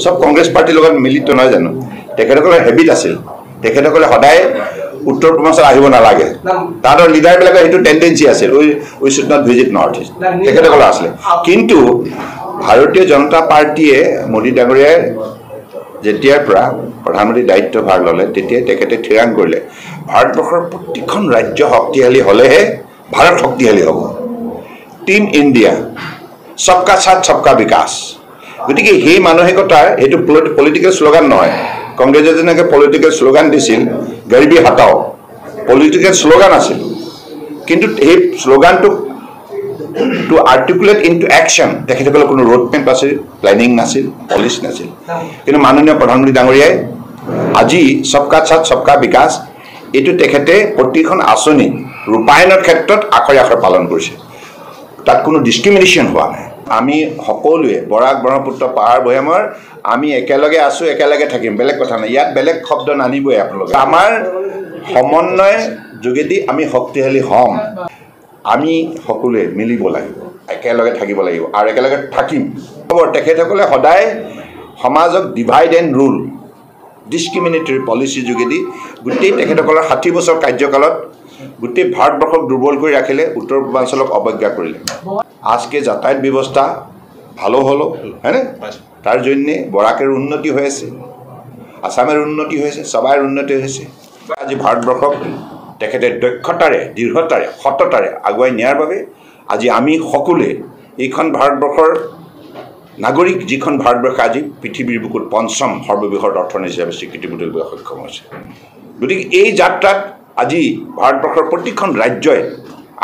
সব কংগ্ৰেছ পাৰ্টিৰ লগত মিলিত নহয় জানো তেখেতসকলৰ হেবিট আছিল তেখেতসকলে সদায় উত্তৰ পূৰ্বাঞ্চল আহিব নালাগে তাহাঁতৰ লিডাৰবিলাকৰ সেইটো টেণ্ডেঞ্চি আছিল we should not visit North East তেখেতসকলৰ আছিলে কিন্তু ভাৰতীয় জনতা পাৰ্টীয়ে মোদী ডাঙৰীয়াই যেতিয়াৰ পৰা প্ৰধানমন্ত্ৰী দায়িত্ব ভাগ ল'লে তেতিয়াই তেখেতে থিৰাং কৰিলে ভাৰতবৰ্ষৰ প্ৰতিখন ৰাজ্য শক্তিশালী হ'লেহে ভাৰত শক্তিশালী হ'ব টিম ইণ্ডিয়া সবকা সাথ সবকা বিকাশ গতিকে সেই মানসিকতাৰ এইটো পলিটিকেল শ্লোগান নহয় কংগ্ৰেছে যেনেকৈ পলিটিকেল শ্লোগান দিছিল গৰিবী হটাও পলিটিকেল শ্লোগান আছিল কিন্তু সেই শ্লোগানটো টু আৰ্টিকুলেট ইনটু একশ্যন তেখেতসকলৰ কোনো ৰোড মেপ আছিল প্লেনিং নাছিল পলিচ নাছিল কিন্তু মাননীয় প্ৰধানমন্ত্ৰী ডাঙৰীয়াই আজি সবকা সাথ সবকা বিকাশ এইটো তেখেতে প্ৰতিখন আঁচনি ৰূপায়ণৰ ক্ষেত্ৰত আখৰে আখৰে পালন কৰিছে তাত কোনো ডিছক্ৰিমিনেশ্যন হোৱা নাই আমি সকলোৱে বৰাক ব্ৰহ্মপুত্ৰ পাহাৰ ভৈয়ামৰ আমি একেলগে আছোঁ একেলগে থাকিম বেলেগ কথা নাই ইয়াত বেলেগ শব্দ নানিবই আপোনালোকে আমাৰ সমন্বয় যোগেদি আমি শক্তিশালী হ'ম আমি সকলোৱে মিলিব লাগিব একেলগে থাকিব লাগিব আৰু একেলগে থাকিম তেখেতসকলে সদায় সমাজক ডিভাইড এণ্ড ৰুল ডিছক্ৰিমিনেটৰী পলিচি যোগেদি গোটেই তেখেতসকলৰ 60 বছৰ কাৰ্যকালত গোটেই ভাৰতবৰ্ষক দুৰ্বল কৰি ৰাখিলে উত্তৰ পূৰ্বাঞ্চলক অৱজ্ঞা কৰিলে আজকে যাতায়াত ব্যৱস্থা ভালো হলো হয়নে তাৰ জন্যে বৰাকেৰ উন্নতি হৈ আছে আসামেৰ উন্নতি হৈছে সবাইৰ উন্নতি হৈছে আজি ভাৰতবৰ্ষক তেখেতে দক্ষতাৰে দৃঢ়তাৰে সততাৰে আগুৱাই নিয়াৰ বাবে আজি আমি সকলোৱে এইখন ভাৰতবৰ্ষৰ নাগৰিক যিখন ভাৰতবৰ্ষ আজি পৃথিৱীৰ বুকুত পঞ্চম সৰ্ববৃহৎ অৰ্থনীতি হিচাপে স্বীকৃতি দিবলৈ সক্ষম হৈছে গতিকে এই যাত্ৰাত আজি ভাৰতবৰ্ষৰ প্ৰতিখন ৰাজ্যই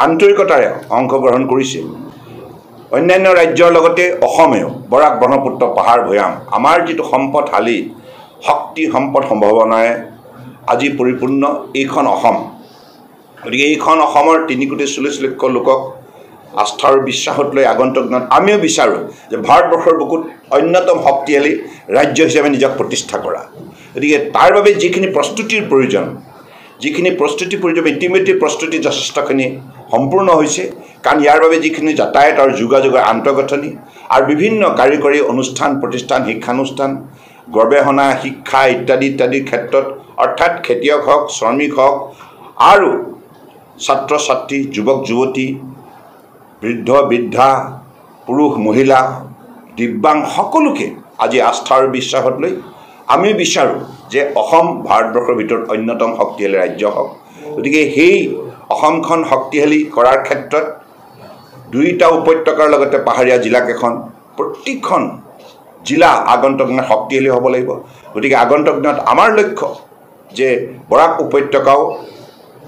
আন্তৰিকতাৰে অংশগ্ৰহণ কৰিছে অন্যান্য ৰাজ্যৰ লগতে অসমেও বৰাক ব্ৰহ্মপুত্ৰ পাহাৰ ভৈয়াম আমাৰ যিটো সম্পদশালী শক্তি সম্পদ সম্ভাৱনাৰে আজি পৰিপূৰ্ণ এইখন অসম গতিকে এইখন অসমৰ 3.40 লক্ষ লোকক আস্থা আৰু বিশ্বাসত লৈ আগন্তুক দিনত আমিও বিচাৰোঁ যে ভাৰতবৰ্ষৰ বুকুত অন্যতম শক্তিশালী ৰাজ্য হিচাপে নিজক প্ৰতিষ্ঠা কৰা গতিকে তাৰ বাবে যিখিনি প্ৰস্তুতিৰ প্ৰয়োজন ইতিমধ্যে প্ৰস্তুতি যথেষ্টখিনি সম্পূৰ্ণ হৈছে কাৰণ ইয়াৰ বাবে যিখিনি যাতায়াত আৰু যোগাযোগৰ আন্তঃগাঁথনি আৰু বিভিন্ন কাৰিকৰী অনুষ্ঠান প্ৰতিষ্ঠান শিক্ষানুষ্ঠান গৱেষণা শিক্ষা ইত্যাদিৰ ক্ষেত্ৰত অৰ্থাৎ খেতিয়ক হওক শ্ৰমিক হওক আৰু ছাত্ৰ ছাত্ৰী যুৱক যুৱতী বৃদ্ধ বৃদ্ধা পুৰুষ মহিলা দিব্যাং সকলোকে আজি আস্থা আৰু বিশ্বাসত লৈ আমি বিচাৰোঁ যে অসম ভাৰতবৰ্ষৰ ভিতৰত অন্যতম শক্তিশালী ৰাজ্য হওক গতিকে সেই অসমখন শক্তিশালী কৰাৰ ক্ষেত্ৰত দুইটা উপত্যকাৰ লগতে পাহাৰীয়া জিলাকেইখন প্ৰতিখন জিলা আগন্তুক দিনত শক্তিশালী হ'ব লাগিব গতিকে আগন্তুক দিনত আমাৰ লক্ষ্য যে বৰাক উপত্যকাও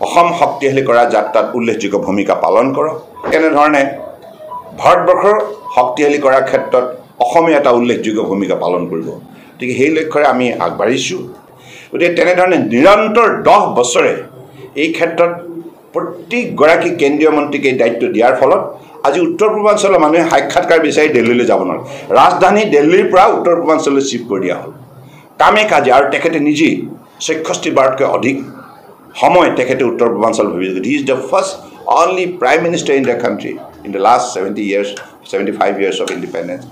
অসম শক্তিশালী কৰা যাত্ৰাত উল্লেখযোগ্য ভূমিকা পালন কৰক এনেধৰণে ভাৰতবৰ্ষৰ শক্তিশালী কৰাৰ ক্ষেত্ৰত অসমে এটা উল্লেখযোগ্য ভূমিকা পালন কৰিব গতিকে সেই লক্ষ্যৰে আমি আগবাঢ়িছোঁ গতিকে তেনেধৰণে নিৰন্তৰ 10 বছৰে এই ক্ষেত্ৰত প্ৰত্যেকগৰাকী কেন্দ্ৰীয় মন্ত্ৰীক এই দায়িত্ব দিয়াৰ ফলত আজি উত্তৰ পূৰ্বাঞ্চলৰ মানুহে সাক্ষাৎকাৰ বিচাৰি দিল্লীলৈ যাব নোৱাৰে ৰাজধানী দিল্লীৰ পৰা উত্তৰ পূৰ্বাঞ্চললৈ শিফ্ট কৰি দিয়া হ'ল কামে কাজে আৰু তেখেতে নিজেই 66 বাৰতকৈ অধিক সময় তেখেতে উত্তৰ পূৰ্বাঞ্চল ভাবি he is the first only prime minister in the country in the last 75 years of independence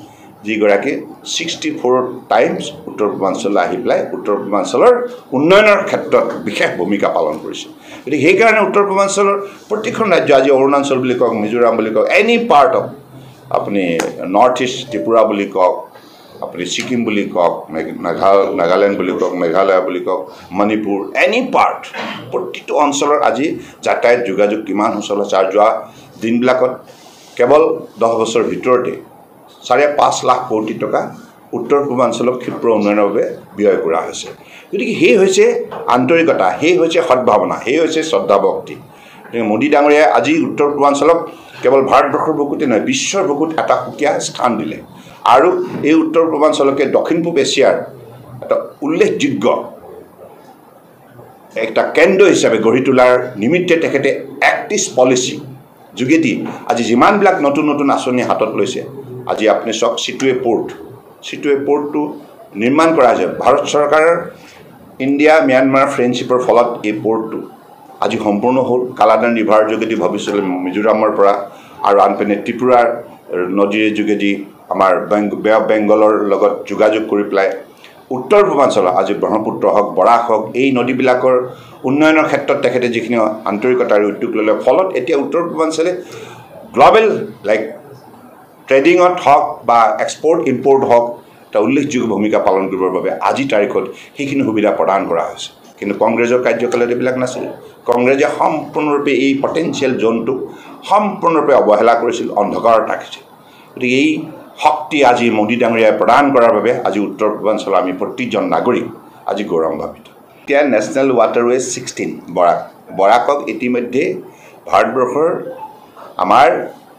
যিগৰাকী 64 টাইমছ উত্তৰ পূৰ্বাঞ্চললৈ আহি পেলাই উত্তৰ পূৰ্বাঞ্চলৰ উন্নয়নৰ ক্ষেত্ৰত বিশেষ ভূমিকা পালন কৰিছে গতিকে সেইকাৰণে উত্তৰ পূৰ্বাঞ্চলৰ প্ৰতিখন ৰাজ্য আজি অৰুণাচল বুলি কওক মিজোৰাম বুলি কওক এনি পাৰ্ট অফ আপুনি নৰ্থ ইষ্ট ত্ৰিপুৰা বুলি কওক আপুনি ছিকিম বুলি কওক নাগালেণ্ড বুলি কওক মেঘালয় বুলি কওক মণিপুৰ এনি পাৰ্ট প্ৰতিটো অঞ্চলৰ আজি যাতায়াত যোগাযোগ কিমান সুচল হৈছে আৰু যোৱা দিনবিলাকত কেৱল 10 বছৰৰ ভিতৰতে 5.5 লাখ কোটি টকা উত্তৰ পূৰ্বাঞ্চলক ক্ষিপ্ৰ উন্নয়নৰ বাবে ব্যয় কৰা হৈছে গতিকে সেই হৈছে আন্তৰিকতা সেই হৈছে সদ্ভাৱনা সেই হৈছে শ্ৰদ্ধা ভক্তি গতিকে মোদী ডাঙৰীয়াই আজি উত্তৰ পূৰ্বাঞ্চলক কেৱল ভাৰতবৰ্ষৰ বুকুতে নহয় বিশ্বৰ বুকুত এটা সুকীয়া স্থান দিলে আৰু এই উত্তৰ পূৰ্বাঞ্চলকে দক্ষিণ পূব এছিয়াৰ এটা উল্লেখযোগ্য একটা কেন্দ্ৰ হিচাপে গঢ়ি তোলাৰ নিমিত্তে তেখেতে এক্টিভ পলিচি যোগেদি আজি যিমানবিলাক নতুন নতুন আঁচনি হাতত লৈছে আজি আপুনি চাওক চিটুৱে পোৰ্টটো নিৰ্মাণ কৰা হৈছে ভাৰত চৰকাৰৰ ইণ্ডিয়া ম্যানমাৰ ফ্ৰেণ্ডশ্বিপৰ ফলত এই পোৰ্টটো আজি সম্পূৰ্ণ হ'ল কালাদান ৰিভাৰ যোগেদি ভৱিষ্যতে মিজোৰামৰ পৰা আৰু আনপিনে ত্ৰিপুৰাৰ নদীৰ যোগেদি আমাৰ বে অফ বেংগলৰ লগত যোগাযোগ কৰি পেলাই উত্তৰ পূৰ্বাঞ্চলৰ আজি ব্ৰহ্মপুত্ৰ হওক বৰাক হওক এই নদীবিলাকৰ উন্নয়নৰ ক্ষেত্ৰত তেখেতে যিখিনি আন্তৰিকতা আৰু উদ্যোগ ল'লে ফলত এতিয়া উত্তৰ পূৰ্বাঞ্চলে গ্ল'বেল লাইক ট্ৰেডিঙত হওক বা এক্সপৰ্ট ইম্পৰ্ট হওক এটা উল্লেখযোগ্য ভূমিকা পালন কৰিবৰ বাবে আজিৰ তাৰিখত সেইখিনি সুবিধা প্ৰদান কৰা হৈছে কিন্তু কংগ্ৰেছৰ কাৰ্যকালত এইবিলাক নাছিল কংগ্ৰেছে সম্পূৰ্ণৰূপে এই পটেঞ্চিয়েল জোনটোক সম্পূৰ্ণৰূপে অৱহেলা কৰিছিল অন্ধকাৰত ৰাখিছিল গতিকে এই শক্তি আজি মোদী ডাঙৰীয়াই প্ৰদান কৰাৰ বাবে আজি উত্তৰ পূৰ্বাঞ্চলৰ আমি প্ৰতিজন নাগৰিক আজি গৌৰৱান্বিত এতিয়া নেশ্যনেল ৱাটাৰৱে 16 বৰাকক ইতিমধ্যে ভাৰতবৰ্ষৰ আমাৰ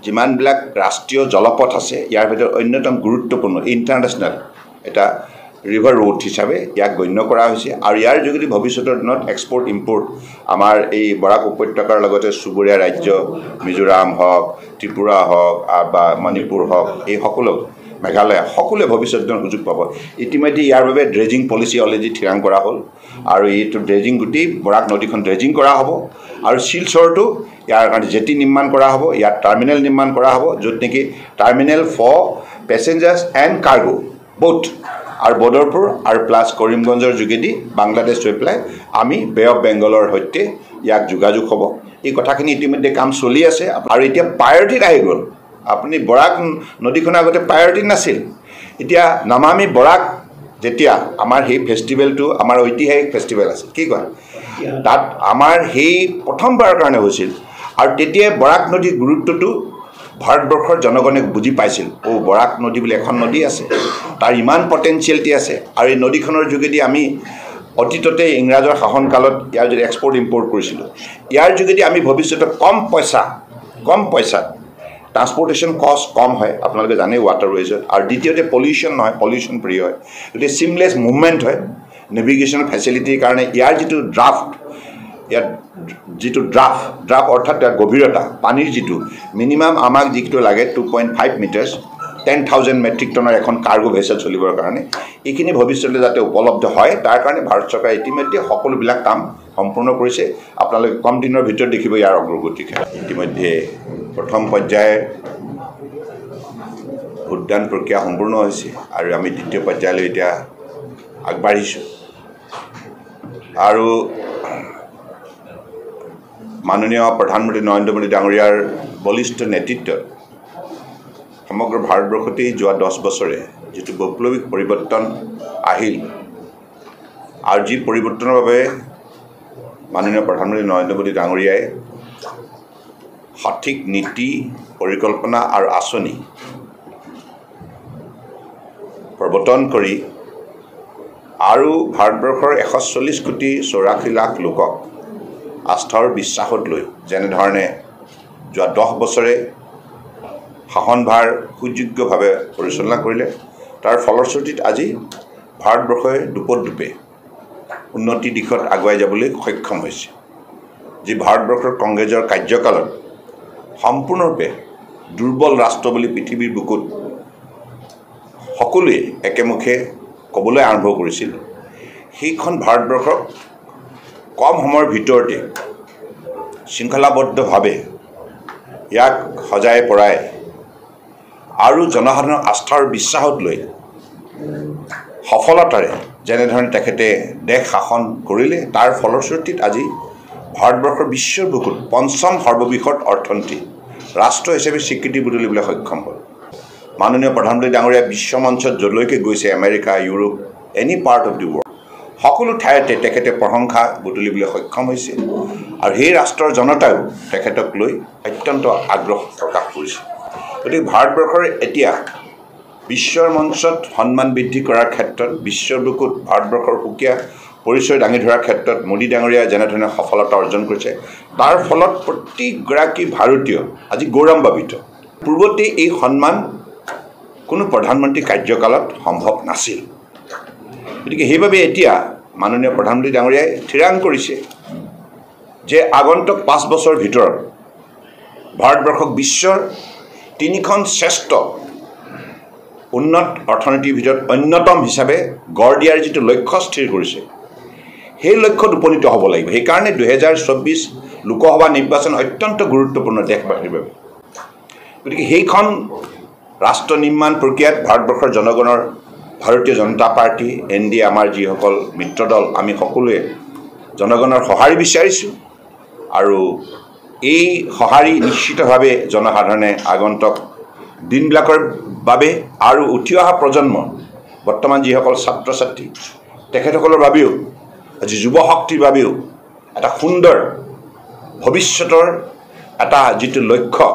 যিমানবিলাক ৰাষ্ট্ৰীয় জলপথ আছে ইয়াৰ ভিতৰত অন্যতম গুৰুত্বপূৰ্ণ ইণ্টাৰনেশ্যনেল এটা ৰিভাৰ ৰোড হিচাপে ইয়াক গণ্য কৰা হৈছে আৰু ইয়াৰ যোগেদি ভৱিষ্যতৰ দিনত এক্সপৰ্ট ইম্পৰ্ট আমাৰ এই বৰাক উপত্যকাৰ লগতে চুবুৰীয়া ৰাজ্য মিজোৰাম হওক ত্ৰিপুৰা হওক বা মণিপুৰ হওক এই সকলো মেঘালয় সকলোৱে ভৱিষ্যত দিনৰ সুযোগ পাব ইতিমধ্যে ইয়াৰ বাবে ড্ৰেজিং পলিচি অলৰেডি থিৰাং কৰা হ'ল আৰু এইটো ড্ৰেজিং গোটেই বৰাক নদীখন ড্ৰেজিং কৰা হ'ব আৰু শিলচৰটো ইয়াৰ কাৰণে জেটি নিৰ্মাণ কৰা হ'ব ইয়াত টাৰ্মিনেল নিৰ্মাণ কৰা হ'ব য'ত নেকি terminal for passengers and cargo both আৰু বদৰপুৰ আৰু প্লাছ কৰিমগঞ্জৰ যোগেদি বাংলাদেশ হৈ পেলাই আমি বে অফ বেংগলৰ সৈতে ইয়াক যোগাযোগ হ'ব এই কথাখিনি ইতিমধ্যে কাম চলি আছে আৰু এতিয়া প্ৰায়ৰিটিত আহি গ'ল আপুনি বৰাক নদীখন আগতে প্ৰায়ৰিটি নাছিল এতিয়া নমামি বৰাক যেতিয়া আমাৰ সেই ফেষ্টিভেলটো আমাৰ ঐতিহাসিক ফেষ্টিভেল আছিল কি কয় তাত আমাৰ সেই প্ৰথমবাৰৰ কাৰণে হৈছিল আৰু তেতিয়াই বৰাক নদীৰ গুৰুত্বটো ভাৰতবৰ্ষৰ জনগণে বুজি পাইছিল বৰাক নদী বুলি এখন নদী আছে তাৰ ইমান পটেঞ্চিয়েলিটি আছে আৰু এই নদীখনৰ যোগেদি আমি অতীততে ইংৰাজৰ শাসনকালত ইয়াৰ যদি এক্সপৰ্ট ইম্পৰ্ট কৰিছিলোঁ ইয়াৰ যোগেদি আমি ভৱিষ্যতে কম পইচাত ট্ৰান্সপৰ্টেশ্যন কষ্ট কম হয় আপোনালোকে জানে ৱাটাৰৱেজত আৰু দ্বিতীয়তে পলিউশ্যন নহয় পলিউশ্যন ফ্ৰী হয় গতিকে চিমলেছ মুভমেণ্ট হয় নেভিগেশ্যন ফেচিলিটিৰ কাৰণে ইয়াৰ যিটো ড্ৰাফ্ট অৰ্থাৎ ইয়াৰ গভীৰতা পানীৰ যিটো মিনিমাম আমাক যিটো লাগে 2.5 মিটাৰ্ছ 10,000 মেট্ৰিক টনৰ এখন কাৰ্গো ভেছেল চলিবৰ কাৰণে এইখিনি ভৱিষ্যতে যাতে উপলব্ধ হয় তাৰ কাৰণে ভাৰত চৰকাৰে ইতিমধ্যে সকলোবিলাক কাম সম্পূৰ্ণ কৰিছে আপোনালোকে কম দিনৰ ভিতৰত দেখিব ইয়াৰ অগ্ৰগতি ইতিমধ্যে প্ৰথম পৰ্যায়ৰ ভোটদান প্ৰক্ৰিয়া সম্পূৰ্ণ হৈছে আৰু আমি দ্বিতীয় পৰ্যায়লৈ এতিয়া আগবাঢ়িছোঁ আৰু মাননীয় প্ৰধানমন্ত্ৰী নৰেন্দ্ৰ মোদী ডাঙৰীয়াৰ বলিষ্ঠ নেতৃত্বত সমগ্ৰ ভাৰতবৰ্ষতেই যোৱা 10 বছৰে যিটো বৈপ্লৱিক পৰিৱৰ্তন আহিল আৰু যি পৰিৱৰ্তনৰ বাবে মাননীয় প্ৰধানমন্ত্ৰী নৰেন্দ্ৰ মোদী ডাঙৰীয়াই সঠিক নীতি পৰিকল্পনা আৰু আঁচনি প্ৰৱৰ্তন কৰি আৰু ভাৰতবৰ্ষৰ 140 কোটি 84 লাখ লোকক আস্থাৰ বিশ্বাসত লৈ যেনেধৰণে যোৱা 10 বছৰে শাসনভাৰ সুযোগ্যভাৱে পৰিচালনা কৰিলে তাৰ ফলশ্ৰুতিত আজি ভাৰতবৰ্ষই দুপে উন্নতি দিশত আগুৱাই যাবলৈ সক্ষম হৈছে যি ভাৰতবৰ্ষৰ কংগ্ৰেছৰ কাৰ্যকালত সম্পূৰ্ণৰূপে দুৰ্বল ৰাষ্ট্ৰ বুলি পৃথিৱীৰ বুকুত সকলোৱে একেমুখে ক'বলৈ আৰম্ভ কৰিছিল সেইখন ভাৰতবৰ্ষক কম সময়ৰ ভিতৰতে শৃংখলাবদ্ধভাৱে ইয়াক সজাই পৰাই আৰু জনসাধাৰণৰ আস্থাৰ বিশ্বাসত লৈ সফলতাৰে যেনেধৰণে তেখেতে দেশ শাসন কৰিলে তাৰ ফলশ্ৰুতিত আজি ভাৰতবৰ্ষৰ বিশ্বৰ বুকুত পঞ্চম সৰ্ববৃহৎ অৰ্থনীতি ৰাষ্ট্ৰ হিচাপে স্বীকৃতি বুটলিবলৈ সক্ষম হ'ল মাননীয় প্ৰধানমন্ত্ৰী ডাঙৰীয়া বিশ্ব মঞ্চত য'লৈকে গৈছে America Europe any part of the world সকলো ঠাইতে তেখেতে প্ৰশংসা বুটলিবলৈ সক্ষম হৈছে আৰু সেই ৰাষ্ট্ৰৰ জনতায়ো তেখেতক লৈ অত্যন্ত আগ্ৰহ প্ৰকাশ কৰিছে গতিকে ভাৰতবৰ্ষৰ এতিয়া বিশ্বৰ মঞ্চত সন্মান বৃদ্ধি কৰাৰ ক্ষেত্ৰত বিশ্বৰ বুকুত ভাৰতবৰ্ষৰ সুকীয়া পৰিচয় দাঙি ধৰাৰ ক্ষেত্ৰত মোদী ডাঙৰীয়াই যেনেধৰণে সফলতা অৰ্জন কৰিছে তাৰ ফলত প্ৰতিগৰাকী ভাৰতীয় আজি গৌৰৱান্বিত পূৰ্বতে এই সন্মান কোনো প্ৰধানমন্ত্ৰী কাৰ্যকালত সম্ভৱ নাছিল গতিকে সেইবাবে এতিয়া মাননীয় প্ৰধানমন্ত্ৰী ডাঙৰীয়াই থিৰাং কৰিছে যে আগন্তুক 5 বছৰৰ ভিতৰত ভাৰতবৰ্ষক বিশ্বৰ 3খন শ্ৰেষ্ঠ উন্নত অৰ্থনীতিৰ ভিতৰত অন্যতম হিচাপে গঢ় দিয়াৰ যিটো লক্ষ্য স্থিৰ কৰিছে সেই লক্ষ্যত উপনীত হ'ব লাগিব সেইকাৰণে 2024 লোকসভা নিৰ্বাচন অত্যন্ত গুৰুত্বপূৰ্ণ দেশবাসীৰ বাবে গতিকে সেইখন ৰাষ্ট্ৰ নিৰ্মাণ প্ৰক্ৰিয়াত ভাৰতবৰ্ষৰ জনগণৰ ভাৰতীয় জনতা পাৰ্টি NDA আমাৰ যিসকল মিত্ৰদল আমি সকলোৱে জনগণৰ সঁহাৰি বিচাৰিছোঁ আৰু এই সঁহাৰি নিশ্চিতভাৱে জনসাধাৰণে আগন্তুক দিনবিলাকৰ বাবে আৰু উঠি অহা প্ৰজন্ম বৰ্তমান যিসকল ছাত্ৰ ছাত্ৰী তেখেতসকলৰ বাবেও আজি যুৱ শক্তিৰ বাবেও এটা সুন্দৰ ভৱিষ্যতৰ এটা যিটো লক্ষ্য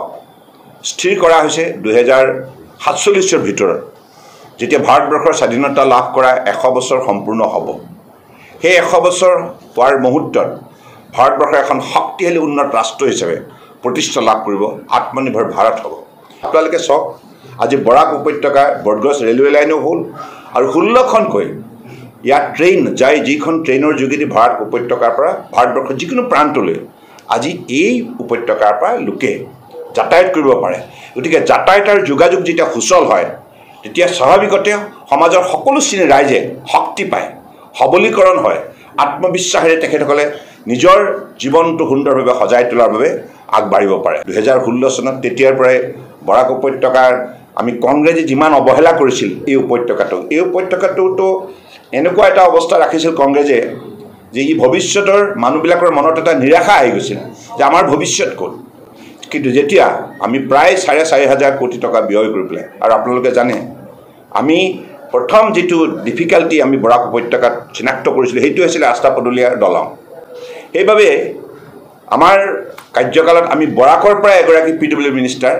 স্থিৰ কৰা হৈছে 2047 ভিতৰত যেতিয়া ভাৰতবৰ্ষৰ স্বাধীনতা লাভ কৰা 100 বছৰ সম্পূৰ্ণ হ'ব সেই 100 বছৰ হোৱাৰ মুহূৰ্তত ভাৰতবৰ্ষ এখন শক্তিশালী উন্নত ৰাষ্ট্ৰ হিচাপে প্ৰতিষ্ঠা লাভ কৰিব আত্মনিৰ্ভৰ ভাৰত হ'ব আপোনালোকে চাওক আজি বৰাক উপত্যকা বৰগছ ৰেলৱে লাইনো হ'ল আৰু 16খনকৈ ইয়াত ট্ৰেইন যায় যিখন ট্ৰেইনৰ যোগেদি ভাৰত উপত্যকাৰ পৰা ভাৰতবৰ্ষৰ যিকোনো প্ৰান্তলৈ আজি এই উপত্যকাৰ পৰা লোকে যাতায়াত কৰিব পাৰে গতিকে যাতায়াতৰ যোগাযোগ যেতিয়া সুচল হয় তেতিয়া স্বাভাৱিকতে সমাজৰ সকলো শ্ৰেণীৰ ৰাইজে শক্তি পায় সবলীকৰণ হয় আত্মবিশ্বাসেৰে তেখেতসকলে নিজৰ জীৱনটো সুন্দৰভাৱে সজাই তোলাৰ বাবে আগবাঢ়িব পাৰে 2016 চনত তেতিয়াৰ পৰাই বৰাক উপত্যকাৰ আমি কংগ্ৰেছে যিমান অৱহেলা কৰিছিল এই উপত্যকাটোতো এনেকুৱা এটা অৱস্থা ৰাখিছিল কংগ্ৰেছে যে ই ভৱিষ্যতৰ মানুহবিলাকৰ মনত এটা নিৰাশা আহি গৈছিল যে আমাৰ ভৱিষ্যত ক'ত কিন্তু যেতিয়া আমি প্ৰায় 4,500 কোটি টকা ব্যয় কৰি পেলাই আৰু আপোনালোকে জানে আমি প্ৰথম যিটো ডিফিকাল্টি আমি বৰাক উপত্যকাত চিনাক্ত কৰিছিলোঁ সেইটো আছিল ৰাস্তা পদূলিয়াৰ দলং সেইবাবে আমাৰ কাৰ্যকালত আমি বৰাকৰ পৰা এগৰাকী PWD মিনিষ্টাৰ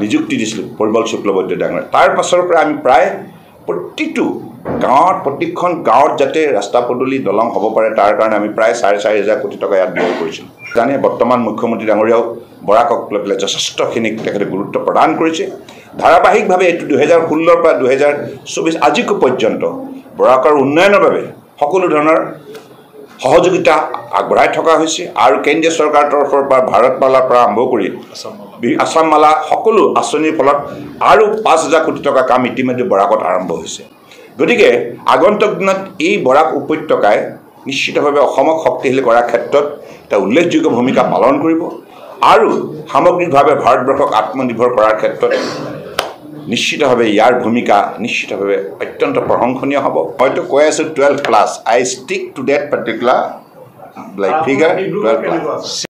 নিযুক্তি দিছিলোঁ পৰিমল শুক্লবৈদ্য ডাঙৰ তাৰ পাছৰ পৰা আমি প্ৰায় প্ৰতিটো গাঁৱত প্ৰতিখন গাঁৱত যাতে ৰাস্তা পদূলি দলং হ'ব পাৰে তাৰ কাৰণে আমি প্ৰায় 4,500 কোটি টকা ইয়াত ব্যয় কৰিছিলোঁ জানে বৰ্তমান মুখ্যমন্ত্ৰী ডাঙৰীয়াও বৰাকক লৈ পেলাই যথেষ্টখিনি তেখেতে গুৰুত্ব প্ৰদান কৰিছে ধাৰাবাহিকভাৱে এইটো 2016 পৰা 2024 আজিকো পৰ্যন্ত বৰাকৰ উন্নয়নৰ বাবে সকলো ধৰণৰ সহযোগিতা আগবঢ়াই থকা হৈছে আৰু কেন্দ্ৰীয় চৰকাৰৰ তৰফৰ পৰা ভাৰতমালাৰ পৰা আৰম্ভ কৰি আসামমালা সকলো আঁচনিৰ ফলত আৰু 5,000 কোটি টকা কাম ইতিমধ্যে বৰাকত আৰম্ভ হৈছে গতিকে আগন্তুক দিনত এই বৰাক উপত্যকাই নিশ্চিতভাৱে অসমক শক্তিশালী কৰাৰ ক্ষেত্ৰত এটা উল্লেখযোগ্য ভূমিকা পালন কৰিব আৰু সামগ্ৰিকভাৱে ভাৰতবৰ্ষক আত্মনিৰ্ভৰ কৰাৰ ক্ষেত্ৰত নিশ্চিতভাৱে ইয়াৰ ভূমিকা নিশ্চিতভাৱে অত্যন্ত প্ৰশংসনীয় হ'ব হয়তো কৈ আছোঁ 12+, I stick to that particular figure 12+.